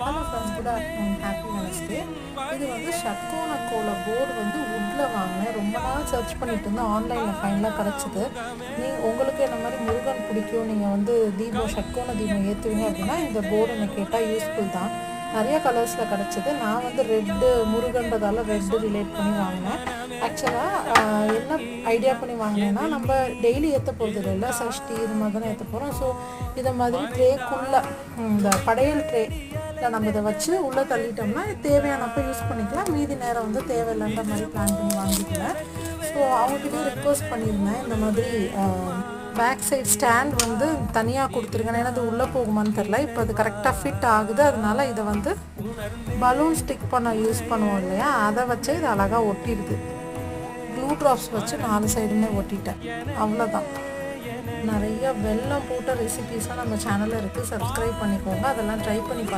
Hello friends, good afternoon, happy Wednesday. இது வந்து ஷட்கோணக்கோல board வந்து வுட்டில் வாங்கினேன். ரொம்ப நாள் சர்ச் பண்ணிட்டு இருந்தேன், ஆன்லைனில் ஃபைனலாக கிடச்சிது. உங்களுக்கு என்ன மாதிரி முருகன் பிடிக்கும், நீங்கள் வந்து தீபம் ஷட்கோண தீபம் ஏற்றுவீங்க அப்படின்னா இந்த போர்டு எனக்கு கேட்டால் யூஸ்ஃபுல் தான். நிறைய கலர்ஸில் கிடச்சிது. நான் வந்து ரெட்டு முருகன்றதால ரெட்டு ரிலேட் பண்ணி வாங்கினேன். ஆக்சுவலாக என்ன ஐடியா பண்ணி வாங்கினேன்னா, நம்ம டெய்லி ஏற்ற போகிறது இல்லை, சஷ்டி இது மாதிரி தான் ஏற்ற போகிறோம். ஸோ இதை மாதிரி ட்ரேக்குள்ளே இந்த படையல் ட்ரே நம்ம இதை வச்சு உள்ளே தள்ளிட்டோம்னா தேவையானப்போ யூஸ் பண்ணிக்கலாம். மீதி நேரம் வந்து தேவையில்லைன்ற மாதிரி பிளான் பண்ணி வாங்கிக்கிறேன். ஸோ அவங்ககிட்ட ரிக்வஸ்ட் பண்ணியிருந்தேன், இந்த மாதிரி பேக் சைட் ஸ்டாண்ட் வந்து தனியாக கொடுத்துருக்கேன். ஏன்னா அது உள்ளே போகுமான்னு தெரில. இப்போ அது கரெக்டாக ஃபிட் ஆகுது. அதனால இதை வந்து பலூன் ஸ்டிக் பண்ண யூஸ் பண்ணுவோம் இல்லையா, அதை வச்சு இது அழகாக ஒட்டிடுது. க்ளூ ட்ராப்ஸ் வச்சு 4 சைடுமே ஒட்டிட்டேன். அவ்வளோதான். நிறைய வெல்லம் போட்ட ரெசிபீஸ்லாம் நம்ம சேனலில் இருக்குது, சப்ஸ்கிரைப் பண்ணிக்கோங்க. அதெல்லாம் ட்ரை பண்ணி பாருங்கள்.